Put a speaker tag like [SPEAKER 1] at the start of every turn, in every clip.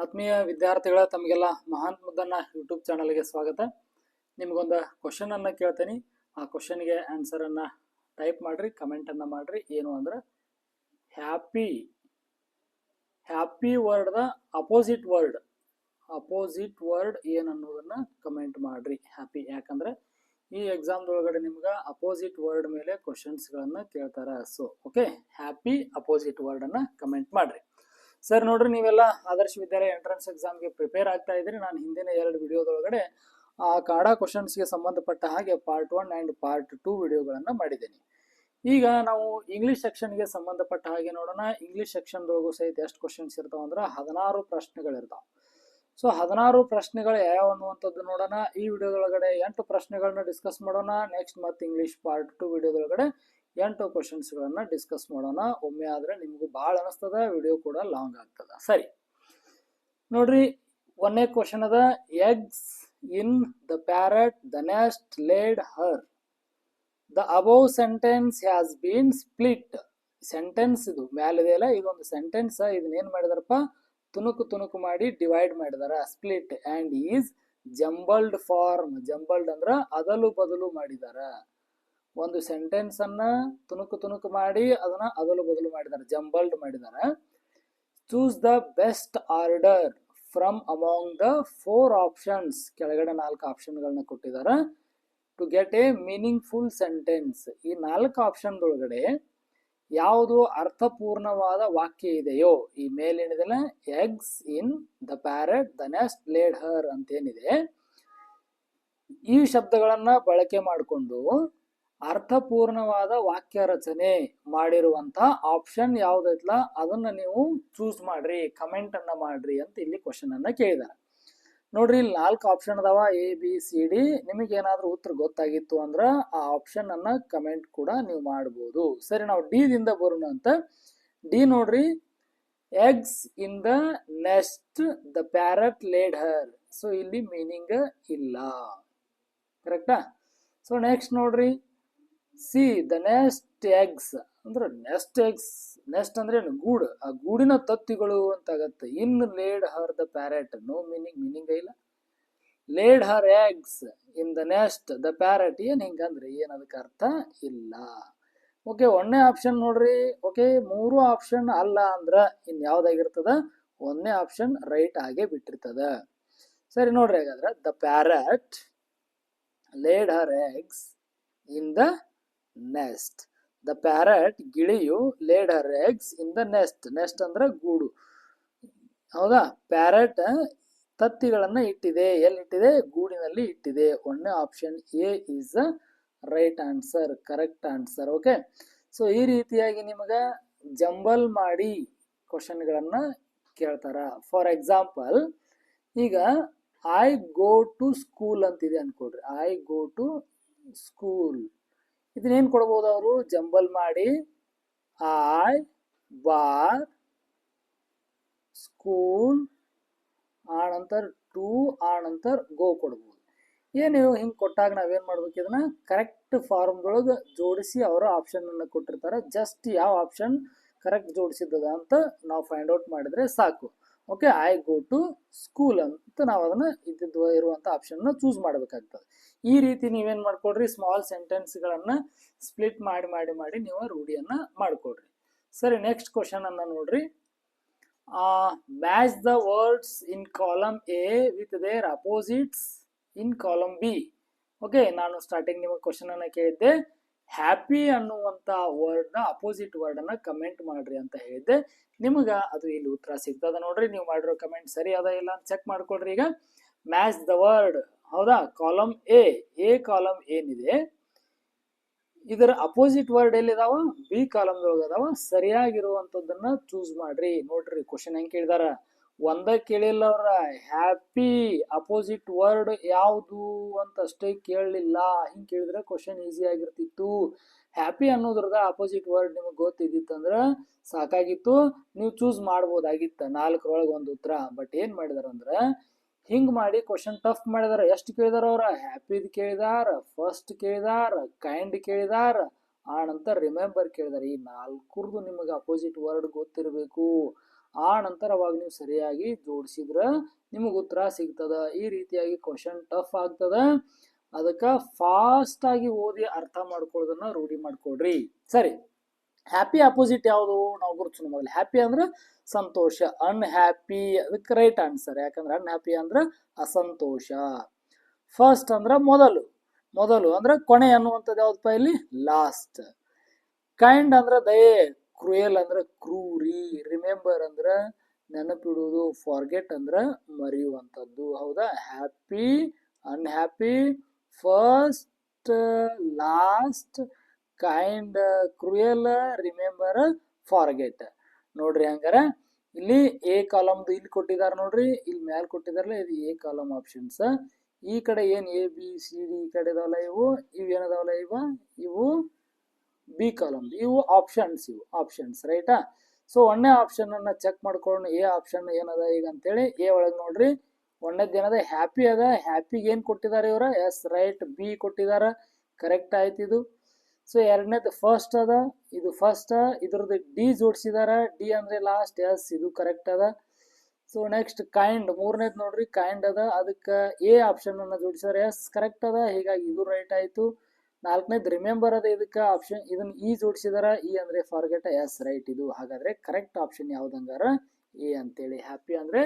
[SPEAKER 1] ಆತ್ಮೀಯ ವಿದ್ಯಾರ್ಥಿಗಳ ತಮಗೆಲ್ಲ ಮಹಾನ್ ಮುದ್ದನ್ನ ಯೂಟ್ಯೂಬ್ ಚಾನಲ್ಗೆ ಸ್ವಾಗತ. ನಿಮಗೊಂದು ಕ್ವಶನ್ ಅನ್ನ ಕೇಳ್ತೀನಿ. ಆ ಕ್ವಶನ್ಗೆ ಆನ್ಸರ್ ಅನ್ನ ಟೈಪ್ ಮಾಡ್ರಿ, ಕಮೆಂಟ್ ಅನ್ನ ಮಾಡ್ರಿ. ಏನು ಅಂದ್ರೆ happy happy word the opposite word ಏನು ಅನ್ನೋದನ್ನ ಕಮೆಂಟ್ ಮಾಡ್ರಿ. ಹ್ಯಾಪಿ ಯಾಕಂದ್ರೆ ಈ ಎಕ್ಸಾಮ್ದೊಳಗಡೆ ನಿಮ್ಗೆ ಅಪೋಸಿಟ್ ವರ್ಡ್ ಮೇಲೆ ಕ್ವಶನ್ಸ್ಗಳನ್ನ ಕೇಳ್ತಾರ. So okay, happy opposite word ಅನ್ನ ಕಮೆಂಟ್ ಮಾಡ್ರಿ. ಸರ್ ನೋಡ್ರಿ, ನೀವೆಲ್ಲ ಆದರ್ಶ ವಿದ್ಯಾಲಯ ಎಂಟ್ರೆನ್ಸ್ ಎಕ್ಸಾಮ್ಗೆ ಪ್ರಿಪೇರ್ ಆಗ್ತಾ ಇದ್ರಿ. ನಾನು ಹಿಂದಿನ 2 ವಿಡಿಯೋದೊಳಗಡೆ ಆ ಕಾಡಾ ಕ್ವಶನ್ಸ್ಗೆ ಸಂಬಂಧಪಟ್ಟ ಹಾಗೆ ಪಾರ್ಟ್ 1 ಆ್ಯಂಡ್ ಪಾರ್ಟ್ 2 ವಿಡಿಯೋಗಳನ್ನ ಮಾಡಿದ್ದೀನಿ. ಈಗ ನಾವು ಇಂಗ್ಲಿಷ್ ಸೆಕ್ಷನ್ಗೆ ಸಂಬಂಧಪಟ್ಟ ಹಾಗೆ ನೋಡೋಣ. ಇಂಗ್ಲಿಷ್ ಸೆಕ್ಷನ್ದೊಳಗೂ ಸಹಿತ ಎಷ್ಟು ಕ್ವಶನ್ಸ್ ಇರ್ತಾವ ಅಂದ್ರೆ 16 ಪ್ರಶ್ನೆಗಳಿರ್ತಾವೆ. ಸೊ 16 ಪ್ರಶ್ನೆಗಳು ಯಾವ ಅನ್ನುವಂಥದ್ದು ನೋಡೋಣ. ಈ ವಿಡಿಯೋದೊಳಗಡೆ 8 ಪ್ರಶ್ನೆಗಳನ್ನ ಡಿಸ್ಕಸ್ ಮಾಡೋಣ. ನೆಕ್ಸ್ಟ್ ಮತ್ತೆ ಇಂಗ್ಲಿಷ್ ಪಾರ್ಟ್ 2 ವಿಡಿಯೋದೊಳಗಡೆ 8 ಕ್ವಶನ್ಸ್ಗಳನ್ನ ಡಿಸ್ಕಸ್ ಮಾಡೋಣ. ಒಮ್ಮೆ ಆದ್ರೆ ನಿಮಗೂ ಭಾಳ ಅನಿಸ್ತದ, ವಿಡಿಯೋ ಕೂಡ ಲಾಂಗ್ ಆಗ್ತದ. ಸರಿ ನೋಡ್ರಿ, 1ನೇ ಕ್ವಶನ್ ಅದ. Eggs in the parrot the nest laid her. The above sentence has been split. Sentence ಇದು ಮ್ಯಾಲಿದೆಯಲ್ಲ, ಇದೊಂದು ಸೆಂಟೆನ್ಸ್. ಇದನ್ನ ಏನ್ ಮಾಡಿದಾರಪ್ಪ, ತುಣುಕು ಮಾಡಿ ಡಿವೈಡ್ ಮಾಡಿದಾರ, split. And is jumbled form. Jumbled ಅಂದ್ರ ಅದಲು ಬದಲು ಮಾಡಿದಾರ. ಒಂದು ಸೆಂಟೆನ್ಸ್ ಅನ್ನ ತುಣುಕು ಮಾಡಿ ಅದನ್ನ ಅದಲು ಬದಲು ಮಾಡಿದಾರೆ, ಜಂಬಲ್ಡ್ ಮಾಡಿದಾರೆ. Choose the best order from among the 4 options. ಕೆಳಗಡೆ 4 ಆಪ್ಷನ್ಗಳನ್ನ ಕೊಟ್ಟಿದ್ದಾರೆ. To get a meaningful sentence. ಈ 4 ಆಪ್ಷನ್ದೊಳಗಡೆ ಯಾವುದು ಅರ್ಥಪೂರ್ಣವಾದ ವಾಕ್ಯ ಇದೆಯೋ, ಈ ಮೇಲೇನಿದೆಲ್ಲ eggs in the parrot the nest laid her ಅಂತೇನಿದೆ, ಈ ಶಬ್ದಗಳನ್ನ ಬಳಕೆ ಮಾಡಿಕೊಂಡು ಅರ್ಥಪೂರ್ಣವಾದ ವಾಕ್ಯ ರಚನೆ ಮಾಡಿರುವಂತ ಆಪ್ಷನ್ ಯಾವ್ದೈತಲ್ಲ ಅದನ್ನ ನೀವು ಚೂಸ್ ಮಾಡ್ರಿ, ಕಮೆಂಟ್ ಅನ್ನ ಮಾಡ್ರಿ ಅಂತ ಇಲ್ಲಿ ಕ್ವಶನ್ ಅನ್ನ ಕೇಳಿದಾರೆ. ನೋಡ್ರಿ, ಇಲ್ಲಿ 4 ಆಪ್ಷನ್ ಅದಾವ, ಎ ಬಿ ಸಿ ಡಿ. ನಿಮಗೆ ಏನಾದ್ರೂ ಉತ್ತರ ಗೊತ್ತಾಗಿತ್ತು ಅಂದ್ರ ಆ ಆಪ್ಷನ್ ಅನ್ನ ಕಮೆಂಟ್ ಕೂಡ ನೀವು ಮಾಡಬಹುದು. ಸರಿ, ನಾವು ಡಿ ದಿಂದ ಬರೋಣ ಅಂತ. ಡಿ ನೋಡ್ರಿ, eggs in the nest the parrot laid her. So ಇಲ್ಲಿ ಮೀನಿಂಗ್ ಇಲ್ಲ, ಕರೆಕ್ಟಾ? ಸೊ ನೆಕ್ಸ್ಟ್ ನೋಡ್ರಿ, ಸಿ ದ ನೆಸ್ಟ್ ಎಗ್ಸ್ ಅಂದ್ರೆ ನೆಸ್ಟ್ ಅಂದ್ರೆ ಗೂಡು, ಆ ಗೂಡಿನ ತತ್ತಿಗಳು ಅಂತ ಆಗತ್ತೆ. In laid her the parrot, no meaning ಇಲ್ಲ. Laid her eggs in the nest the parrot, ಏನ್ ಹಿಂಗಂದ್ರೆ ಏನ್ ಅದಕ್ಕೆ ಅರ್ಥ ಇಲ್ಲ. ಓಕೆ, 1ನೇ ಆಪ್ಷನ್ ನೋಡ್ರಿ. ಓಕೆ, 3 ಆಪ್ಷನ್ ಅಲ್ಲ ಅಂದ್ರ ಇನ್ ಯಾವ್ದಾಗಿರ್ತದ, 1ನೇ ಆಪ್ಷನ್ ರೈಟ್ ಆಗೇ ಬಿಟ್ಟಿರ್ತದ. ಸರಿ ನೋಡ್ರಿ, ಹಾಗಾದ್ರೆ the parrot laid her eggs in the nest. The parrot, ಗಿಳಿಯು, laid her eggs in the nest. Nest ಅಂದ್ರೆ ಗೂಡು, ಹೌದಾ? ಪ್ಯಾರಟ್ ತತ್ತಿಗಳನ್ನ ಇಟ್ಟಿದೆ. ಎಲ್ಲಿಟ್ಟಿದೆ? ಗೂಡಿನಲ್ಲಿ ಇಟ್ಟಿದೆ. 1ನೇ option A is right answer, correct answer. Okay, so ಈ ರೀತಿಯಾಗಿ ನಿಮಗ ಜಂಬಲ್ ಮಾಡಿ ಕ್ವಶನ್ಗಳನ್ನ ಕೇಳ್ತಾರ. ಫಾರ್ ಎಕ್ಸಾಂಪಲ್, ಈಗ ಐ ಗೋ ಟು ಸ್ಕೂಲ್ ಅಂತಿದೆ ಅನ್ಕೊಡ್ರಿ. ಐ ಗೋ ಟು ಸ್ಕೂಲ್, ಇದನ್ನೇನು ಕೊಡ್ಬೋದು ಅವರು? ಜಂಬಲ್ ಮಾಡಿ ಐ ಬಾರ್ ಸ್ಕೂಲ್, ಆನಂತರ ಟು, ಆನಂತರ ಗೋ ಕೊಡ್ಬೋದು. ಏನು ಹಿಂಗೆ ಕೊಟ್ಟಾಗ ನಾವೇನು ಮಾಡ್ಬೇಕು, ಇದನ್ನ ಕರೆಕ್ಟ್ ಫಾರ್ಮ್ದೊಳಗೆ ಜೋಡಿಸಿ ಅವರ ಆಪ್ಷನ್ ಅನ್ನು ಕೊಟ್ಟಿರ್ತಾರೆ. ಜಸ್ಟ್ ಯಾವ ಆಪ್ಷನ್ ಕರೆಕ್ಟ್ ಜೋಡಿಸಿದ್ದದ ಅಂತ ನಾವು ಫೈಂಡ್ ಔಟ್ ಮಾಡಿದ್ರೆ ಸಾಕು. Okay, I go to school ಅಂತ ನಾವು ಅದನ್ನ ಇರುವಂತ ಆಪ್ಷನ್ ಚೂಸ್ ಮಾಡಬೇಕಾಗ್ತದೆ. ಈ ರೀತಿ ನೀವೇನ್ ಮಾಡ್ಕೊಡ್ರಿ, ಸ್ಮಾಲ್ ಸೆಂಟೆನ್ಸ್ಗಳನ್ನ ಸ್ಪ್ಲಿಟ್ ಮಾಡಿ ನೀವು ರೂಢಿಯನ್ನ ಮಾಡ್ಕೊಡ್ರಿ. ಸರಿ, ನೆಕ್ಸ್ಟ್ ಕ್ವಶನ್ ಅನ್ನ ನೋಡ್ರಿ. Match the words in column A with their opposites in column B. Okay, ನಾನು ಸ್ಟಾರ್ಟಿಂಗ್ ನಿಮಗೆ ಕ್ವಶನ್ ಅನ್ನ ಕೇಳಿದ್ದೆ, ಹ್ಯಾಪಿ ಅನ್ನುವಂತ ವರ್ಡ್ ನ ಅಪೋಸಿಟ್ ವರ್ಡ್ ಅನ್ನ ಕಮೆಂಟ್ ಮಾಡ್ರಿ ಅಂತ ಹೇಳಿದ್ದೆ. ನಿಮಗ ಅದು ಇಲ್ಲಿ ಉತ್ತರ ಸಿಗ್ತದ ನೋಡ್ರಿ. ನೀವು ಮಾಡಿರೋ ಕಮೆಂಟ್ ಸರಿ ಅದ ಇಲ್ಲ ಅಂತ ಚೆಕ್ ಮಾಡ್ಕೊಡ್ರಿ. ಈಗ ಮ್ಯಾಚ್ ದ ವರ್ಡ್, ಹೌದಾ? ಕಾಲಮ್ ಎ ಕಾಲಮ್ ಏನಿದೆ ಇದರ ಅಪೋಸಿಟ್ ವರ್ಡ್ ಎಲ್ಲಿದಾವ? ಬಿ ಕಾಲಮ್ದೊಳಗೆ ಅದಾವ. ಸರಿಯಾಗಿರುವಂತದ್ದನ್ನ ಚೂಸ್ ಮಾಡ್ರಿ. ನೋಡ್ರಿ, ಕ್ವಶನ್ ಹೆಂಗ್ ಕೇಳಿದಾರ, ಒಂದ ಕೇಳಿಲ್ಲ ಅವ್ರ. ಹ್ಯಾಪಿ ಅಪೋಸಿಟ್ ವರ್ಡ್ ಯಾವುದು ಅಂತ ಅಷ್ಟೇ ಕೇಳಲಿಲ್ಲ. ಹಿಂಗ್ ಕೇಳಿದ್ರೆ ಕ್ವಶನ್ ಈಸಿ ಆಗಿರ್ತಿತ್ತು. ಹ್ಯಾಪಿ ಅನ್ನೋದ್ರದ ಅಪೋಸಿಟ್ ವರ್ಡ್ ನಿಮಗೆ ಗೊತ್ತಿದ್ದಿತ್ತಂದ್ರ ಸಾಕಾಗಿತ್ತು, ನೀವು ಚೂಸ್ ಮಾಡ್ಬೋದಾಗಿತ್ತ 4ರೊಳಗೆ ಒಂದು ಉತ್ತರ. ಬಟ್ ಏನ್ ಮಾಡಿದಾರ ಅಂದ್ರ ಹಿಂಗ್ ಮಾಡಿ ಕ್ವಶನ್ ಟಫ್ ಮಾಡಿದಾರ. ಎಷ್ಟು ಕೇಳಿದಾರ ಅವ್ರ? ಹ್ಯಾಪಿದ್ ಕೇಳಿದಾರ, ಫಸ್ಟ್ ಕೇಳಿದಾರ, ಕೈಂಡ್ ಕೇಳಿದಾರ, ಆನಂತರ ರಿಮೆಂಬರ್ ಕೇಳಿದಾರ. ಈ 4ರದು ನಿಮಗೆ ಅಪೋಸಿಟ್ ವರ್ಡ್ ಗೊತ್ತಿರಬೇಕು. ಆ ನಂತರ ಅವಾಗ ನೀವು ಸರಿಯಾಗಿ ಜೋಡಿಸಿದ್ರ ನಿಮಗೆ ಉತ್ತರ ಸಿಗ್ತದ. ಈ ರೀತಿಯಾಗಿ ಕ್ವಶನ್ ಟಫ್ ಆಗ್ತದ, ಅದಕ್ಕೆ ಫಾಸ್ಟ್ ಆಗಿ ಓದಿ ಅರ್ಥ ಮಾಡ್ಕೊಳ್ಳೋದನ್ನ ರೂಢಿ ಮಾಡ್ಕೊಡ್ರಿ. ಸರಿ, ಹ್ಯಾಪಿ ಅಪೋಸಿಟ್ ಯಾವುದು ನಾವು ಗುರುತಿಸೋಣ ಮೊದಲು. ಹ್ಯಾಪಿ ಅಂದ್ರೆ ಸಂತೋಷ, ಅನ್ಹ್ಯಾಪಿ ಅದಕ್ಕೆ ರೈಟ್ ಆನ್ಸರ್. ಯಾಕಂದ್ರೆ ಅನ್ಹ್ಯಾಪಿ ಅಂದ್ರೆ ಅಸಂತೋಷ. ಫಸ್ಟ್ ಅಂದ್ರೆ ಮೊದಲು, ಮೊದಲು ಅಂದ್ರೆ ಕೊನೆ ಅನ್ನುವಂಥದ್ದು ಯಾವ್ದಪ್ಪ ಇಲ್ಲಿ? ಲಾಸ್ಟ್. ಕೈಂಡ್ ಅಂದ್ರೆ ದಯೆ, ಕ್ರೂಯಲ್ ಅಂದ್ರೆ ಕ್ರೂರಿ, ರಿಮೆಂಬರ್ ಅಂದ್ರೆ ನೆನಪಿಡುವುದು, ಫಾರ್ಗೆಟ್ ಅಂದ್ರೆ ಮರೆಯುವಂಥದ್ದು. ಹೌದಾ? Happy, unhappy, first, last, kind, cruel, remember, forget. ನೋಡ್ರಿ ಹಂಗಾರ ಇಲ್ಲಿ ಎ ಕಾಲಮ್ದು ಇಲ್ಲಿ ಕೊಟ್ಟಿದ್ದಾರೆ ನೋಡ್ರಿ, ಇಲ್ಲಿ ಮ್ಯಾಲ್ ಕೊಟ್ಟಿದಾರಲ್ಲ ಇದು ಎ ಕಾಲಮ್ ಆಪ್ಷನ್ಸ್. ಈ ಕಡೆ ಏನ್ ಎ ಬಿ ಸಿ ಡಿ ಈ ಕಡೆ ಇದಾವಲ್ಲ ಇವು ಏನದಾವಲ್ಲ ಇವು ಬಿ ಕಾಲಮ್, ಇವು ಆಪ್ಷನ್ಸ್ ರೈಟಾ. ಸೊ ಒಂದೇ ಆಪ್ಷನ್ ಅನ್ನ ಚೆಕ್ ಮಾಡ್ಕೊಂಡು ಎ ಆಪ್ಷನ್ ಏನದ ಈಗ ಅಂತೇಳಿ ಎ ಒಳಗೆ ನೋಡ್ರಿ. ಒಂದೇದ್ ಏನದ? ಹ್ಯಾಪಿ ಅದ. ಹ್ಯಾಪಿಗೆ ಏನ್ ಕೊಟ್ಟಿದ್ದಾರೆ ಇವ್ರ? ಎಸ್ ರೈಟ್, ಬಿ ಕೊಟ್ಟಿದಾರ, ಕರೆಕ್ಟ್ ಆಯ್ತು ಇದು. ಸೊ ಎರಡನೇದು ಫಸ್ಟ್ ಅದ, ಇದು ಫಸ್ಟ್, ಇದ್ರದ್ದು ಡಿ ಜೋಡಿಸಿದಾರ, ಡಿ ಅಂದ್ರೆ ಲಾಸ್ಟ್, ಎಸ್ ಇದು ಕರೆಕ್ಟ್ ಅದ. ಸೊ ನೆಕ್ಸ್ಟ್ ಕೈಂಡ್, ಮೂರನೇದು ನೋಡ್ರಿ ಕೈಂಡ್ ಅದ, ಅದಕ್ಕೆ ಎ ಆಪ್ಷನ್ ಅನ್ನ ಜೋಡಿಸಿದಾರೆ, ಎಸ್ ಕರೆಕ್ಟ್ ಅದ, ಹೀಗಾಗಿ ಇದು ರೈಟ್ ಆಯ್ತು. ನಾಲ್ಕನೇದು ರಿಮೆಂಬರ್ ಅದ, ಇದಕ್ಕೆ ಆಪ್ಷನ್ ಇದನ್ನ ಇ ಜೋಡಿಸಿದಾರ, ಇ ಅಂದ್ರೆ ಫಾರ್ಗೆಟ್, ಎಸ್ ರೈಟ್ ಇದು. ಹಾಗಾದ್ರೆ ಕರೆಕ್ಟ್ ಆಪ್ಷನ್ ಯಾವ್ದಂಗಾರ? ಎ ಅಂತೇಳಿ. ಹ್ಯಾಪಿ ಅಂದ್ರೆ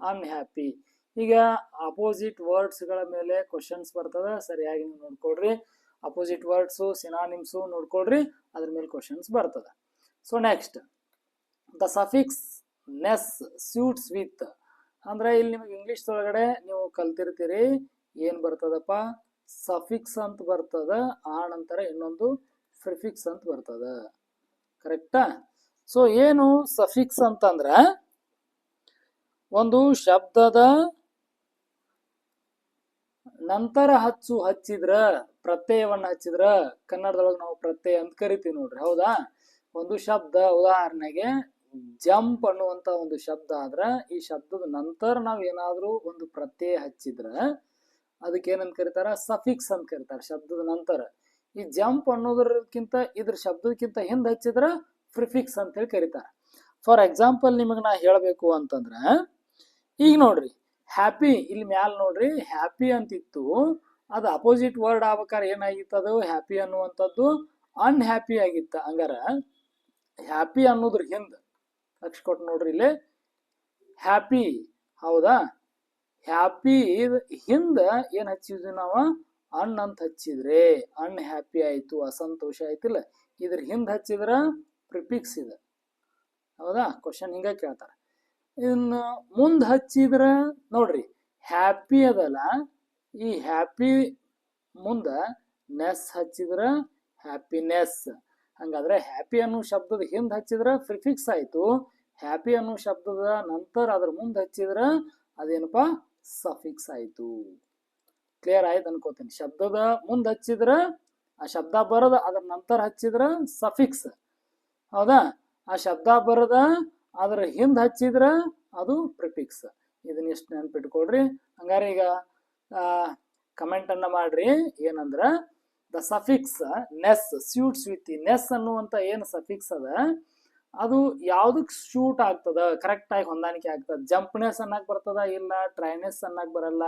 [SPEAKER 1] ಅನ್ಹ್ಯಾಪಿ. ಈಗ ಅಪೋಸಿಟ್ ವರ್ಡ್ಸ್ ಗಳ ಮೇಲೆ ಕ್ವಶನ್ಸ್ ಬರ್ತದ, ಸರಿಯಾಗಿ ನೋಡ್ಕೊಡ್ರಿ. ಅಪೋಸಿಟ್ ವರ್ಡ್ಸು ಸಿನಾನಿಮ್ಸು ನೋಡ್ಕೊಳ್ರಿ, ಅದ್ರ ಮೇಲೆ ಕ್ವಶನ್ಸ್ ಬರ್ತದ. So next the suffix ness suits with ಅಂದ್ರೆ ಇಲ್ಲಿ ನಿಮಗೆ ಇಂಗ್ಲಿಷ್ ಒಳಗಡೆ ನೀವು ಕಲ್ತಿರ್ತೀರಿ ಏನ್ ಬರ್ತದಪ್ಪ? ಸಫಿಕ್ಸ್ ಅಂತ ಬರ್ತದ, ಆ ನಂತರ ಇನ್ನೊಂದು ಪ್ರಿಫಿಕ್ಸ್ ಅಂತ ಬರ್ತದ, ಕರೆಕ್ಟಾ? ಸೊ ಏನು ಸಫಿಕ್ಸ್ ಅಂತಂದ್ರ ಒಂದು ಶಬ್ದದ ನಂತರ ಹಚ್ಚಿದ್ರ, ಪ್ರತ್ಯಯವನ್ನ ಹಚ್ಚಿದ್ರ, ಕನ್ನಡದೊಳಗೆ ನಾವು ಪ್ರತ್ಯಯ ಅಂತ ಕರಿತೀವಿ ನೋಡ್ರಿ. ಹೌದಾ? ಒಂದು ಶಬ್ದ ಉದಾಹರಣೆಗೆ ಜಂಪ್ ಅನ್ನುವಂತ ಒಂದು ಶಬ್ದ ಆದ್ರ ಈ ಶಬ್ದದ ನಂತರ ನಾವ್ ಏನಾದ್ರೂ ಒಂದು ಪ್ರತ್ಯಯ ಹಚ್ಚಿದ್ರ ಅದಕ್ಕೆ ಏನಂತ ಕರೀತಾರ? ಸಫಿಕ್ಸ್ ಅಂತ ಕರೀತಾರ. ಶಬ್ದದ ನಂತರ ಈ ಜಂಪ್ ಅನ್ನೋದಕ್ಕಿಂತ ಇದ್ರ ಶಬ್ದಕ್ಕಿಂತ ಹಿಂದ್ ಹಚ್ಚಿದ್ರ ಪ್ರಿಫಿಕ್ಸ್ ಅಂತ ಹೇಳಿ ಕರೀತಾರ. ಫಾರ್ ಎಕ್ಸಾಂಪಲ್ ನಿಮಗ್ ನಾ ಹೇಳ್ಬೇಕು ಅಂತಂದ್ರ ಈಗ ನೋಡ್ರಿ ಹ್ಯಾಪಿ, ಇಲ್ಲಿ ಮ್ಯಾಲ್ ನೋಡ್ರಿ ಹ್ಯಾಪಿ ಅಂತಿತ್ತು, ಅದು ಅಪೋಸಿಟ್ ವರ್ಡ್ ಆಗ್ಬೇಕಾದ್ರೆ ಏನಾಗಿತ್ತು? ಅದು ಹ್ಯಾಪಿ ಅನ್ನುವಂಥದ್ದು ಅನ್ಹ್ಯಾಪಿ ಆಗಿತ್ತ. ಹಂಗಾರ ಹ್ಯಾಪಿ ಅನ್ನೋದ್ರ ಹಿಂದ ಲಕ್ಷ ಕೊಟ್ಟು ನೋಡ್ರಿ ಇಲ್ಲಿ ಹ್ಯಾಪಿ, ಹೌದಾ? ಹ್ಯಾಪಿ ಹಿಂದ ಏನ್ ಹಚ್ಚಿದ್ವಿ ನಾವು? ಅನ್ ಅಂತ ಹಚ್ಚಿದ್ರೆ ಅನ್ಹ್ಯಾಪಿ ಆಯ್ತು, ಅಸಂತೋಷ ಆಯ್ತಿಲ್ಲ. ಇದ್ರ ಹಿಂದ್ ಹಚ್ಚಿದ್ರ ಪ್ರಿಫಿಕ್ಸ್ ಇದೆ. ಹೌದಾ? ಕ್ವಶನ್ ಹಿಂಗ ಕೇಳ್ತಾರ. ಇನ್ನು ಮುಂದ್ ಹಚ್ಚಿದ್ರ ನೋಡ್ರಿ ಹ್ಯಾಪಿ ಅದಲ್ಲ, ಈ ಹ್ಯಾಪಿ ಮುಂದ ನೆಸ್ ಹಚ್ಚಿದ್ರ ಹ್ಯಾಪಿನೆಸ್. ಹಂಗಾದ್ರೆ ಹ್ಯಾಪಿ ಅನ್ನೋ ಶಬ್ದದ ಹಿಂದ್ ಹಚ್ಚಿದ್ರ ಪ್ರಿಫಿಕ್ಸ್ ಆಯ್ತು, ಹ್ಯಾಪಿ ಅನ್ನೋ ಶಬ್ದದ ನಂತರ ಅದ್ರ ಮುಂದ್ ಹಚ್ಚಿದ್ರ ಅದೇನಪ್ಪಾ? ಸಫಿಕ್ಸ್ ಆಯ್ತು. ಕ್ಲಿಯರ್ ಆಯ್ತು ಅನ್ಕೋತೀನಿ. ಶಬ್ದದ ಮುಂದ್ ಹಚ್ಚಿದ್ರ ಆ ಶಬ್ದ ಬರದ, ಅದ್ರ ನಂತರ ಹಚ್ಚಿದ್ರ ಸಫಿಕ್ಸ್. ಹೌದಾ? ಆ ಶಬ್ದ ಬರದ ಅದ್ರ ಹಿಂದ್ ಹಚ್ಚಿದ್ರ ಅದು ಪ್ರಿಫಿಕ್ಸ್. ಇದನ್ನ ಎಷ್ಟು ನೆನ್ಪಿಟ್ಕೊಳ್ರಿ. ಹಂಗಾರೆ ಈಗ ಕಮೆಂಟ್ ಅನ್ನ ಮಾಡ್ರಿ. ಏನಂದ್ರ the suffix ness suits with. ನೆಸ್ ಅನ್ನುವಂತ ಏನು ಸಫಿಕ್ಸ್ ಅದ ಅದು ಯಾವ್ದಕ್ ಶೂಟ್ ಆಗ್ತದ, ಕರೆಕ್ಟ್ ಆಗಿ ಹೊಂದಾಣಿಕೆ ಆಗ್ತದ? ಜಂಪ್ನೆಸ್ ಅನ್ನಕ್ ಬರ್ತದ? ಇಲ್ಲ. ಟ್ರೈನೆಸ್ ಅನ್ನಕ್ ಬರಲ್ಲ,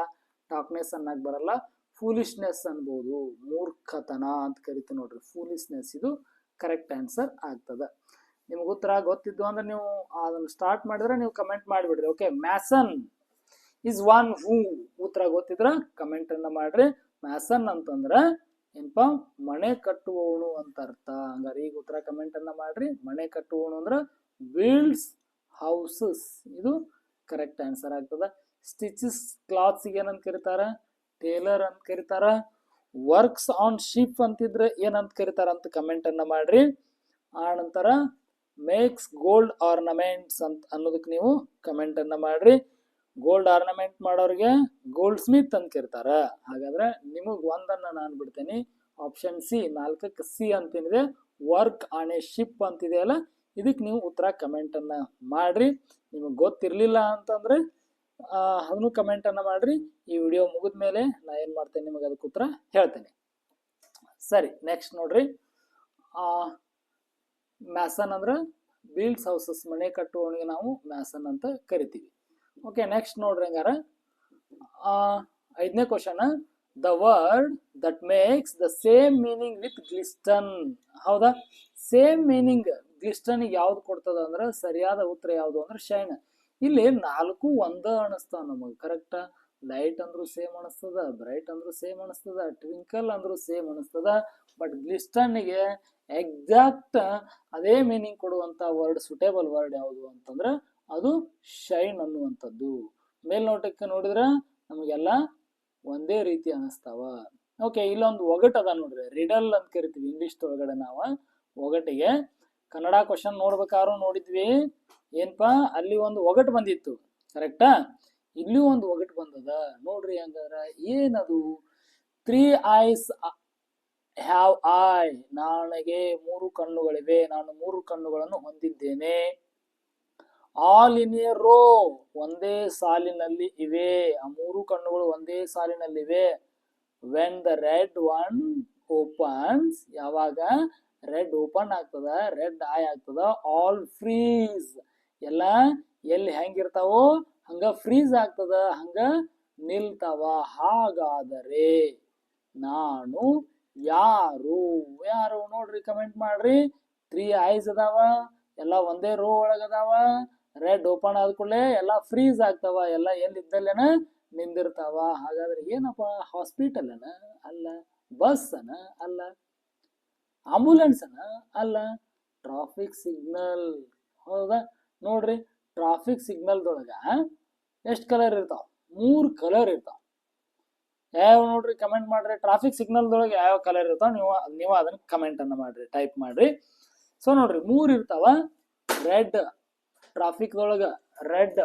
[SPEAKER 1] ಟಾಕ್ನೆಸ್ ಅನ್ನಕ್ ಬರಲ್ಲ, ಫೂಲಿಶ್ನೆಸ್ ಅನ್ಬೋದು, ಮೂರ್ಖತನ ಅಂತ ಕರಿತೀವಿ ನೋಡ್ರಿ, ಫೂಲಿಶ್ನೆಸ್. ಇದು ಕರೆಕ್ಟ್ ಆನ್ಸರ್ ಆಗ್ತದ. ನಿಮ್ಗೆ ಉತ್ತರ ಗೊತ್ತಿದ್ದು ಅಂದ್ರೆ ನೀವು ಅದನ್ನ ಸ್ಟಾರ್ಟ್ ಮಾಡಿದ್ರೆ ನೀವು ಕಮೆಂಟ್ ಮಾಡಿಬಿಡ್ರಿ. Okay, mason is one who. ಉತ್ತರ ಗೊತ್ತಿದ್ರ ಕಮೆಂಟ್ ಅನ್ನ ಮಾಡ್ರಿ. ಮ್ಯಾಸನ್ ಅಂತಂದ್ರ ಏನಪ್ಪಾ? ಮನೆ ಕಟ್ಟುವವನು ಅಂತ ಅರ್ಥ. ಹಂಗಾರೆ ಈಗ ಉತ್ತರ ಕಮೆಂಟ್ ಅನ್ನ ಮಾಡ್ರಿ. ಮನೆ ಕಟ್ಟುವವನು ಅಂದ್ರ ಬಿಲ್ಡ್ಸ್ ಹೌಸಸ್. ಇದು ಕರೆಕ್ಟ್ ಆನ್ಸರ್ ಆಗ್ತದ. ಸ್ಟಿಚಸ್ ಕ್ಲಾತ್ಸ್ ಏನಂತ ಕರೀತಾರ? ಟೇಲರ್ ಅಂತ ಕರೀತಾರ. ವರ್ಕ್ಸ್ ಆನ್ ಶಿಪ್ ಅಂತಿದ್ರೆ ಏನಂತ ಕರೀತಾರ ಅಂತ ಕಮೆಂಟ್ ಅನ್ನ ಮಾಡ್ರಿ. ಆ ನಂತರ ಮೇಕ್ಸ್ ಗೋಲ್ಡ್ ಆರ್ನಮೆಂಟ್ಸ್ ಅಂತ ಅನ್ನೋದಕ್ಕೆ ನೀವು ಕಮೆಂಟ್ ಅನ್ನ ಮಾಡ್ರಿ. ಗೋಲ್ಡ್ ಆರ್ನಮೆಂಟ್ ಮಾಡೋರಿಗೆ ಗೋಲ್ಡ್ ಸ್ಮಿತ್ ಅಂತ ಕರೀತಾರ. ಹಾಗಾದ್ರೆ ನಿಮಗ್ ಒಂದನ್ನ ನಾನು ಬಿಡ್ತೇನೆ, ಆಪ್ಷನ್ ಸಿ, 4ಕ್ಕೆ ಸಿ ಅಂತೇನಿದೆ, ವರ್ಕ್ ಆನ್ ಎ ಶಿಪ್ ಅಂತಿದೆ ಅಲ್ಲ, ಇದಕ್ಕೆ ನೀವು ಉತ್ತರ ಕಮೆಂಟ್ ಅನ್ನ ಮಾಡ್ರಿ. ನಿಮಗೆ ಗೊತ್ತಿರ್ಲಿಲ್ಲ ಅಂತಂದ್ರೆ ಅದನ್ನು ಕಮೆಂಟ್ ಅನ್ನ ಮಾಡ್ರಿ. ಈ ವಿಡಿಯೋ ಮುಗಿದ ಮೇಲೆ ನಾ ಏನ್ ಮಾಡ್ತೇನೆ ನಿಮಗೆ ಅದಕ್ಕೆ ಉತ್ತರ ಹೇಳ್ತೇನೆ. ಸರಿ, ನೆಕ್ಸ್ಟ್ ನೋಡ್ರಿ. ಮ್ಯಾಸನ್ ಅಂದ್ರ ಬಿಲ್ಡ್ಸ್ ಹೌಸಸ್ ಮನೆ ಕಟ್ಟುವವನಿಗೆ ನಾವು ಮ್ಯಾಸನ್ ಅಂತ ಕರಿತೀವಿ. ಓಕೆ, ನೆಕ್ಸ್ಟ್ ನೋಡ್ರಿ ಹಂಗಾರ 5ನೇ question, the word that makes the same meaning with glisten. ಹೌದಾ, ಸೇಮ್ ಮೀನಿಂಗ್ ಗ್ಲಿಸ್ಟನ್ ಯಾವ್ದು ಕೊಡ್ತದ ಅಂದ್ರೆ ಸರಿಯಾದ ಉತ್ತರ ಯಾವ್ದು ಅಂದ್ರೆ ಶೈನ್. ಇಲ್ಲಿ 4 ಒಂದ ಅನಿಸ್ತಾವ ನಮಗ್. ಕರೆಕ್ಟ್, ಲೈಟ್ ಅಂದ್ರೂ ಸೇಮ್ ಅನಿಸ್ತದ, ಬ್ರೈಟ್ ಅಂದ್ರೂ ಸೇಮ್ ಅನಿಸ್ತದ, ಟ್ವಿಂಕಲ್ ಅಂದ್ರೂ ಸೇಮ್ ಅನಿಸ್ತದ. ಬಟ್ ಗ್ಲಿಸ್ಟನ್ಗೆ ಎಕ್ಸಾಕ್ಟ್ ಅದೇ ಮೀನಿಂಗ್ ಕೊಡುವಂತ ವರ್ಡ್, ಸುಟೇಬಲ್ ವರ್ಡ್ ಯಾವುದು ಅಂತಂದ್ರೆ ಅದು ಶೈನ್ ಅನ್ನುವಂಥದ್ದು. ಮೇಲ್ನೋಟಕ್ಕೆ ನೋಡಿದ್ರ ನಮಗೆಲ್ಲ ಒಂದೇ ರೀತಿ ಅನಿಸ್ತಾವ. ಓಕೆ, ಇಲ್ಲೊಂದು ಒಗಟ್ ಅದ ನೋಡ್ರಿ, ರಿಡಲ್ ಅಂತ ಕರಿತೀವಿ ಇಂಗ್ಲಿಷ್ ಒಳಗಡೆ. ನಾವು ಒಗಟಿಗೆ ಕನ್ನಡ ಕ್ವಶನ್ ನೋಡ್ಬೇಕಾದ್ರೂ ನೋಡಿದ್ವಿ ಏನ್ಪಾ, ಅಲ್ಲಿ ಒಂದು ಒಗಟ್ ಬಂದಿತ್ತು. ಕರೆಕ್ಟಾ, ಇಲ್ಲಿ ಒಂದು ಒಗಟ್ ಬಂದದ ನೋಡ್ರಿ. ಹಂಗಾದ್ರ ಏನದು? 3 eyes have I. ನನಗೆ 3 ಕಣ್ಣುಗಳಿವೆ, ನಾನು 3 ಕಣ್ಣುಗಳನ್ನು ಹೊಂದಿದ್ದೇನೆ. ಆಲ್ ಇನ್ ಎ ರೋ, ಒಂದೇ ಸಾಲಿನಲ್ಲಿ ಇವೆ. ಆ 3 ಕಣ್ಣುಗಳು ಒಂದೇ ಸಾಲಿನಲ್ಲಿವೆ. When the red one opens, ಯಾವಾಗ ರೆಡ್ ಓಪನ್ ಆಗ್ತದ, ರೆಡ್ ಐ ಆಗ್ತದ, ಆಲ್ ಫ್ರೀಸ್, ಎಲ್ಲ ಎಲ್ಲಿ ಹೆಂಗಿರ್ತಾವೋ ಹಂಗ ಫ್ರೀಸ್ ಆಗ್ತದ, ಹಂಗ ನಿಲ್ತಾವ. ಹಾಗಾದರೆ ನಾನು ಯಾರು? ಯಾರು ನೋಡ್ರಿ, ಕಮೆಂಟ್ ಮಾಡ್ರಿ. 3 eyes ಅದಾವ, ಎಲ್ಲ ಒಂದೇ ರೋ ಒಳಗದಾವ. ರೆಡ್ ಓಪನ್ ಆದ ಕೂಡಲೇ ಎಲ್ಲ ಫ್ರೀಸ್ ಆಗ್ತಾವ, ಎಲ್ಲ ಎಲ್ಲಿದ್ದಲ್ಲೇನ ನಿಂದಿರ್ತಾವ. ಹಾಗಾದ್ರೆ ಏನಪ್ಪ? ಹಾಸ್ಪಿಟಲ್ ಅನ? ಅಲ್ಲ. ಬಸ್ ಅನ? ಅಲ್ಲ. ಆಂಬುಲೆನ್ಸ್ ಅನ? ಅಲ್ಲ. Traffic signal. ಹೌದಾ, ನೋಡ್ರಿ, ಟ್ರಾಫಿಕ್ ಸಿಗ್ನಲ್ದೊಳಗ ಎಷ್ಟು ಕಲರ್ ಇರ್ತಾವ? 3 ಕಲರ್ ಇರ್ತಾವ. ಯಾವ ನೋಡ್ರಿ, ಕಮೆಂಟ್ ಮಾಡ್ರಿ. ಟ್ರಾಫಿಕ್ ಸಿಗ್ನಲ್ದೊಳಗೆ ಯಾವ ಕಲರ್ ಇರ್ತಾವ ನೀವು ಅದನ್ನ ಕಮೆಂಟ್ ಅನ್ನ ಮಾಡ್ರಿ, ಟೈಪ್ ಮಾಡ್ರಿ. ಸೊ ನೋಡ್ರಿ, 3 ಇರ್ತಾವ. ರೆಡ್, ಟ್ರಾಫಿಕ್ ದೊಳಗ ರೆಡ್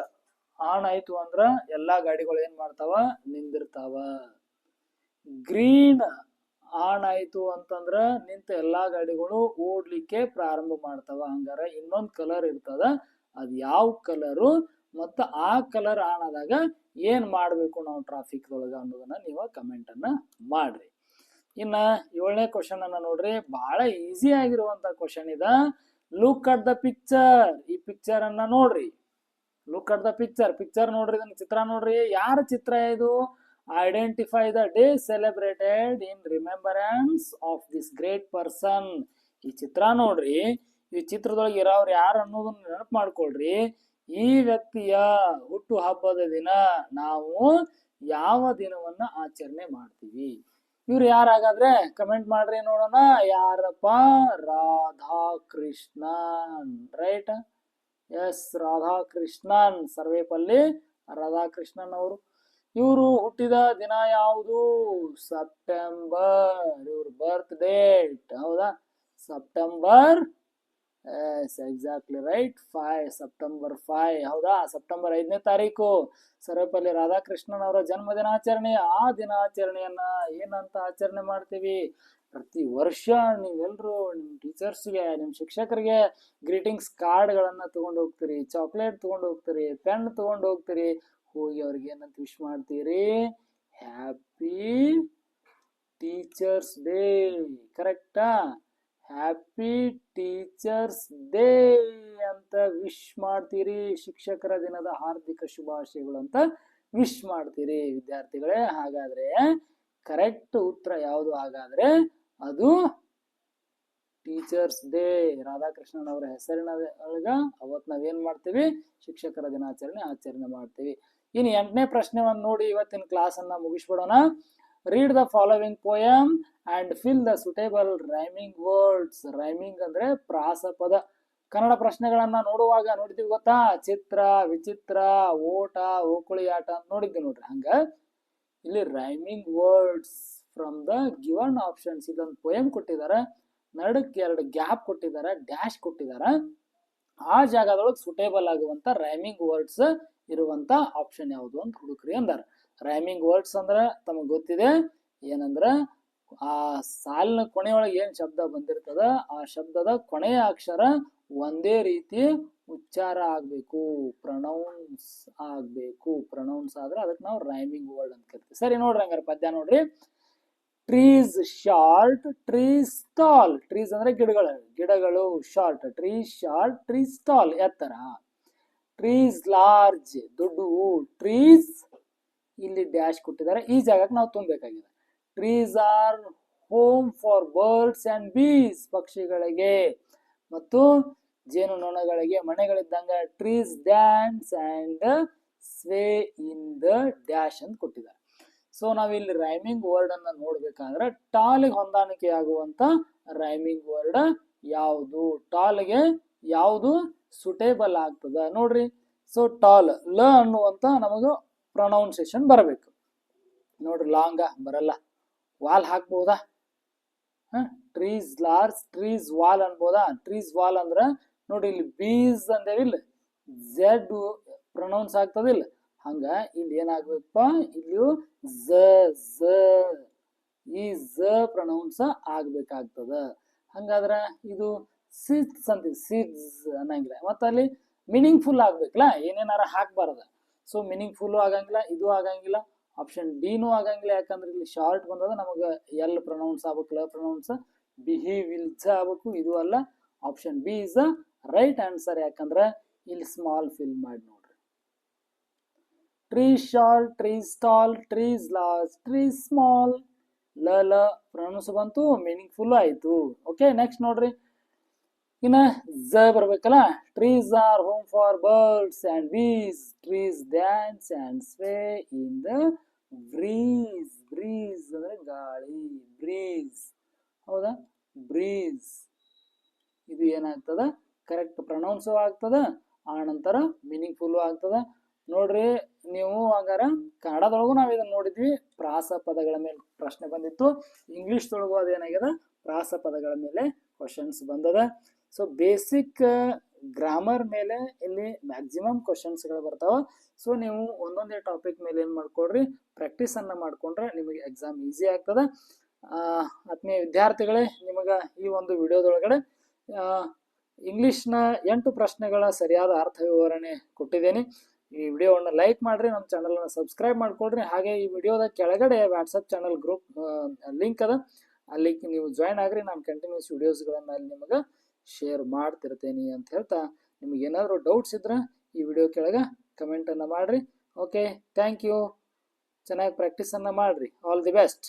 [SPEAKER 1] ಆನ್ ಆಯ್ತು ಅಂದ್ರ ಎಲ್ಲಾ ಗಾಡಿಗಳು ಏನ್ ಮಾಡ್ತಾವ? ನಿಂದಿರ್ತಾವ. ಗ್ರೀನ್ ಆನ್ ಆಯ್ತು ಅಂತಂದ್ರ ನಿಂತ ಎಲ್ಲಾ ಗಾಡಿಗಳು ಓಡ್ಲಿಕ್ಕೆ ಪ್ರಾರಂಭ ಮಾಡ್ತಾವ. ಹಂಗಾರ ಇನ್ನೊಂದ್ ಕಲರ್ ಇರ್ತದ, ಅದ್ ಯಾವ ಕಲರು ಮತ್ತ ಆ ಕಲರ್ ಆನ್ ಆದಾಗ ಏನ್ ಮಾಡ್ಬೇಕು ನಾವು ಟ್ರಾಫಿಕ್ ಒಳಗ ಅನ್ನೋದನ್ನ ನೀವು ಕಮೆಂಟ್ ಅನ್ನ ಮಾಡ್ರಿ. ಇನ್ನ 7ನೇ ಕ್ವಶನ್ ಅನ್ನ ನೋಡ್ರಿ, ಬಹಳ ಈಸಿ ಆಗಿರುವಂತ ಕ್ವಶನ್ ಇದ. Look at the picture. ಈ ಪಿಕ್ಚರ್ ಅನ್ನ ನೋಡ್ರಿ. Look at the picture. Picture ನೋಡ್ರಿ, ಇದನ್ನ ಚಿತ್ರ ನೋಡ್ರಿ. ಯಾರ ಚಿತ್ರ ಇದು? Identify the day celebrated in remembrance of this great person. ಈ ಚಿತ್ರ ನೋಡ್ರಿ, ಈ ಚಿತ್ರದೊಳಗೆ ಇರೋರು ಯಾರು ಅನ್ನೋದನ್ನ ನೆನಪು ಮಾಡ್ಕೊಳ್ರಿ. ಈ ವ್ಯಕ್ತಿಯ ಹುಟ್ಟು ಹಬ್ಬದ ದಿನ ನಾವು ಯಾವ ದಿನವನ್ನ ಆಚರಣೆ ಮಾಡ್ತೀವಿ? ಇವ್ರು ಯಾರಾಗಾದ್ರೆ ಕಮೆಂಟ್ ಮಾಡ್ರಿ ನೋಡೋಣ. ಯಾರಪ್ಪ? ರಾಧಾಕೃಷ್ಣನ್. Right, yes, Radhakrishnan. ಸರ್ವೇಪಲ್ಲಿ ರಾಧಾಕೃಷ್ಣನ್ ಅವರು. ಇವರು ಹುಟ್ಟಿದ ದಿನ ಯಾವುದು? ಸೆಪ್ಟೆಂಬರ್. ಇವ್ರ ಬರ್ತ್ ಡೇಟ್ ಹೌದಾ? September, yes, exactly right, 5, September 5. ಹೌದಾ? ಸೆಪ್ಟೆಂಬರ್ 5ನೇ ತಾರೀಕು ಸರ್ವೇಪಲ್ಲಿ ರಾಧಾಕೃಷ್ಣನ್ ಅವರ ಜನ್ಮ ದಿನಾಚರಣೆ. ಆ ದಿನಾಚರಣೆಯನ್ನ ಏನಂತ ಆಚರಣೆ ಮಾಡ್ತೀವಿ? ಪ್ರತಿ ವರ್ಷ ನೀವೆಲ್ರು ನಿಮ್ ಟೀಚರ್ಸ್ಗೆ, ನಿಮ್ ಶಿಕ್ಷಕರಿಗೆ ಗ್ರೀಟಿಂಗ್ಸ್ ಕಾರ್ಡ್ಗಳನ್ನ ತಗೊಂಡು ಹೋಗ್ತೀರಿ, ಚಾಕ್ಲೇಟ್ ತಗೊಂಡು ಹೋಗ್ತೀರಿ, ಪೆನ್ ತಗೊಂಡು ಹೋಗ್ತೀರಿ. ಹೋಗಿ ಅವ್ರಿಗೆ ಏನಂತ ವಿಶ್ ಮಾಡ್ತೀರಿ? Happy teachers day. ಕರೆಕ್ಟಾ? ಹ್ಯಾಪಿ ಟೀಚರ್ಸ್ ಡೇ ಅಂತ ವಿಶ್ ಮಾಡ್ತೀರಿ. ಶಿಕ್ಷಕರ ದಿನದ ಹಾರ್ದಿಕ ಶುಭಾಶಯಗಳು ಅಂತ ವಿಶ್ ಮಾಡ್ತೀರಿ ವಿದ್ಯಾರ್ಥಿಗಳೇ. ಹಾಗಾದ್ರೆ ಕರೆಕ್ಟ್ ಉತ್ತರ ಯಾವುದು? ಹಾಗಾದ್ರೆ ಅದು ಟೀಚರ್ಸ್ ಡೇ. ರಾಧಾಕೃಷ್ಣನ್ ಅವರ ಹೆಸರಿನ ಒಳಗ ಅವತ್ ನಾವೇನ್ ಮಾಡ್ತೀವಿ? ಶಿಕ್ಷಕರ ದಿನಾಚರಣೆ ಆಚರಣೆ ಮಾಡ್ತೀವಿ. ಇನ್ನು 8ನೇ ಪ್ರಶ್ನೆವನ್ನು ನೋಡಿ ಇವತ್ತಿನ ಕ್ಲಾಸ್ ಅನ್ನ ಮುಗಿಸ್ಬಿಡೋಣ. Read the following poem and fill the suitable rhyming words. Rhyming ಅಂದ್ರೆ ಪ್ರಾಸಪದ. ಕನ್ನಡ ಪ್ರಶ್ನೆಗಳನ್ನ ನೋಡುವಾಗ ನೋಡಿದೀವಿ ಗೊತ್ತಾ? ಚಿತ್ರ, ವಿಚಿತ್ರ, ಓಟ, ಓಕುಳಿ ಆಟ ಅಂತ ನೋಡಿದ್ವಿ ನೋಡ್ರಿ. ಹಂಗ ಇಲ್ಲಿ rhyming words from the given options. ಇದೊಂದು ಪೋಯಮ್ ಕೊಟ್ಟಿದ್ದಾರೆ, ನಡಕ್ಕೆ 2 ಗ್ಯಾಪ್ ಕೊಟ್ಟಿದ್ದಾರೆ, ಡ್ಯಾಶ್ ಕೊಟ್ಟಿದ್ದಾರೆ. ಆ ಜಾಗದೊಳಗೆ ಸುಟೇಬಲ್ ಆಗುವಂತ ರೈಮಿಂಗ್ ವರ್ಡ್ಸ್ ಇರುವಂತ ಆಪ್ಷನ್ ಯಾವುದು ಅಂತ ಹುಡುಕ್ರಿ ಅಂದಾರ. ರೈಮಿಂಗ್ ವರ್ಡ್ಸ್ ಅಂದ್ರ ತಮಗ್ ಗೊತ್ತಿದೆ ಏನಂದ್ರ, ಆ ಸಾಲಿನ ಕೊನೆಯೊಳಗೆ ಏನ್ ಶಬ್ದ ಬಂದಿರ್ತದ ಆ ಶಬ್ದದ ಕೊನೆಯ ಅಕ್ಷರ ಒಂದೇ ರೀತಿ ಉಚ್ಚಾರ ಆಗ್ಬೇಕು, ಪ್ರೊನೌನ್ಸ್ ಆಗ್ಬೇಕು. ಪ್ರೊನೌನ್ಸ್ ಆದ್ರೆ ಅದಕ್ಕೆ ನಾವು ರೈಮಿಂಗ್ ವರ್ಡ್ ಅಂತ ಕರಿತೀವಿ. ಸರಿ, ನೋಡ್ರಿ ಹಂಗಾರೆ ಪದ್ಯ ನೋಡ್ರಿ. Trees short trees tall. Trees ಅಂದ್ರೆ ಗಿಡಗಳು short, trees short trees tall ಎತ್ತರ. ಟ್ರೀಸ್ ಲಾರ್ಜ್ ದೊಡ್ಡವು, ಟ್ರೀಸ್ ಇಲ್ಲಿ ಡ್ಯಾಶ್ ಕೊಟ್ಟಿದ್ದಾರೆ, ಈ ಜಾಗಕ್ಕೆ ನಾವು ತುಂಬಬೇಕಾಗಿದೆ. Trees are home for birds and bees, ಪಕ್ಷಿಗಳಿಗೆ ಮತ್ತು ಜೇನುನೊಣಗಳಿಗೆ ಮನೆಗಳಿದ್ದಂಗ. Trees dance and sway in the dash ಅಂತ ಕೊಟ್ಟಿದ್ದಾರೆ. ಸೊ ನಾವಿಲ್ಲಿ ರೈಮಿಂಗ್ ವರ್ಡ್ ಅನ್ನ ನೋಡ್ಬೇಕಾದ್ರೆ ಟಾಲ್ಗೆ ಹೊಂದಾಣಿಕೆ ಆಗುವಂತ ರೈಮಿಂಗ್ ವರ್ಡ್ ಯಾವುದು, ಟಾಲ್ಗೆ ಯಾವುದು ಸುಟೇಬಲ್ ಆಗ್ತದ ನೋಡ್ರಿ. ಸೊ ಟಾಲ್ ಲ ಅನ್ನುವಂತ ನಮಗ ಪ್ರೊನೌನ್ಸಿಯೇಷನ್ ಬರಬೇಕು ನೋಡ್ರಿ. ಲಾಂಗ ಬರಲ್ಲ, ವಾಲ್ ಹಾಕ್ಬಹುದಾ? ಟ್ರೀಸ್ ಲಾರ್ಜ್ ಟ್ರೀಸ್ ವಾಲ್ ಅನ್ಬೋದಾ? ಟ್ರೀಸ್ ವಾಲ್ ಅಂದ್ರ ನೋಡ್ರಿ ಇಲ್ಲಿ ಬೀಸ್ ಅಂದೇವಿಲ್ಲ, ಝೆಡ್ ಪ್ರೊನೌನ್ಸ್ ಆಗ್ತದಿಲ್ಲ, ಹಂಗ ಇಲ್ಲಿ ಏನಾಗ್ಬೇಕಪ್ಪ, ಇಲ್ಲಿಯೂ ಝ ಝ ಈ ಝ ಪ್ರೊನೌನ್ಸ್ ಆಗ್ಬೇಕಾಗ್ತದ. ಹಂಗಾದ್ರ ಇದು ಸಿಡ್ಸ್ ಅಂತ, ಸಿಡ್ಸ್ ಅನ್ನಂಗಿಲ್ಲ. ಮತ್ತ ಅಲ್ಲಿ ಮೀನಿಂಗ್ ಫುಲ್ ಆಗ್ಬೇಕಲ್ಲ, ಏನೇನಾರ ಹಾಕ್ಬಾರ್ದ. ಸೊ ಮೀನಿಂಗ್ ಫುಲ್ ಆಗಂಗಿಲ್ಲ, ಇದು ಆಗಂಗಿಲ್ಲ, ಆಪ್ಷನ್ ಡಿನೂ ಆಗಂಗಿಲ್ಲ. ಯಾಕಂದ್ರೆ ಇಲ್ಲಿ ಶಾರ್ಟ್ ಬಂದದ, ನಮಗ ಎಲ್ ಪ್ರೊನೌನ್ಸ್ ಆಗ್ಬೇಕು, ಲ ಪ್ರೊನೌನ್ಸ್, ಬಿಹಿ ವಿಲ್ ಝ ಆಗ್ಬೇಕು, ಇದು ಅಲ್ಲ. Option B is the right answer. ಯಾಕಂದ್ರೆ ಇಲ್ಲಿ ಸ್ಮಾಲ್ ಫಿಲ್ ಮಾಡಿ ನೋಡ್ರಿ. Trees short trees tall trees large trees small. ಲ ಪ್ರೊನೌನ್ಸ್ ಬಂತು, ಮೀನಿಂಗ್ ಫುಲ್ ಆಯ್ತು. ಓಕೆ, ನೆಕ್ಸ್ಟ್ ನೋಡ್ರಿ. ಇನ್ನ ಝ ಬರ್ಬೇಕಲ್ಲ. Trees are home for birds and bees, trees dance and sway in the breeze. Breeze ಅಂದ್ರೆ ಗಾಳಿ, ಬ್ರೀಸ್ ಹೌದಾ, ಬ್ರೀಸ್. ಇದು ಏನಾಗ್ತದ, ಕರೆಕ್ಟ್ ಪ್ರೊನೌನ್ಸು ಆಗ್ತದ, ಆ ನಂತರ ಮೀನಿಂಗ್ ಫುಲ್ ಆಗ್ತದ ನೋಡ್ರಿ. ನೀವು ಹಂಗಾರ ಕನ್ನಡದೊಳಗು ನಾವ್ ಇದನ್ನ ನೋಡಿದ್ವಿ, ಪ್ರಾಸ ಪದಗಳ ಮೇಲೆ ಪ್ರಶ್ನೆ ಬಂದಿತ್ತು. ಇಂಗ್ಲಿಷ್ ದೊಳಗು ಅದೇನಾಗ್ಯದ, ಪ್ರಾಸ ಪದಗಳ ಮೇಲೆ ಕ್ವಶನ್ಸ್ ಬಂದದ. ಸೊ ಬೇಸಿಕ್ ಗ್ರಾಮರ್ ಮೇಲೆ ಇಲ್ಲಿ ಮ್ಯಾಕ್ಸಿಮಮ್ ಕ್ವಶನ್ಸ್ಗಳು ಬರ್ತಾವ. ಸೊ ನೀವು ಒಂದೊಂದೇ ಟಾಪಿಕ್ ಮೇಲೆ ಏನ್ ಮಾಡ್ಕೊಡ್ರಿ, ಪ್ರಾಕ್ಟೀಸ್ ಅನ್ನ ಮಾಡ್ಕೊಂಡ್ರೆ ನಿಮಗೆ ಎಕ್ಸಾಮ್ ಈಸಿ ಆಗ್ತದ. ಆತ್ಮೀಯ ವಿದ್ಯಾರ್ಥಿಗಳೇ, ನಿಮಗ ಈ ಒಂದು ವಿಡಿಯೋದೊಳಗಡೆ ಇಂಗ್ಲಿಷ್ನ 8 ಪ್ರಶ್ನೆಗಳ ಸರಿಯಾದ ಅರ್ಥ ವಿವರಣೆ ಕೊಟ್ಟಿದ್ದೇನೆ. ಈ ವಿಡಿಯೋವನ್ನು ಲೈಕ್ ಮಾಡ್ರಿ, ನಮ್ಮ ಚಾನಲ್ ಅನ್ನು ಸಬ್ಸ್ಕ್ರೈಬ್ ಮಾಡ್ಕೊಳ್ರಿ. ಹಾಗೆ ಈ ವಿಡಿಯೋದ ಕೆಳಗಡೆ ವಾಟ್ಸಪ್ ಚಾನಲ್ ಗ್ರೂಪ್ ಲಿಂಕ್ ಅದ, ಅಲ್ಲಿ ನೀವು ಜಾಯ್ನ್ ಆಗ್ರಿ. ನಾನು ಕಂಟಿನ್ಯೂಸ್ ವಿಡಿಯೋಸ್ಗಳನ್ನ ಅಲ್ಲಿ ನಿಮಗೆ ಶೇರ್ ಮಾಡ್ತಿರ್ತೇನೆ ಅಂತ ಹೇಳ್ತಾ, ನಿಮ್ಗೆ ಏನಾದರೂ ಡೌಟ್ಸ್ ಇದ್ರೆ ಈ ವಿಡಿಯೋ ಕೆಳಗೆ ಕಮೆಂಟ್ ಅನ್ನ ಮಾಡ್ರಿ. Okay, thank you. ಚೆನ್ನಾಗಿ ಪ್ರಾಕ್ಟೀಸ್ ಅನ್ನ ಮಾಡ್ರಿ. All the best.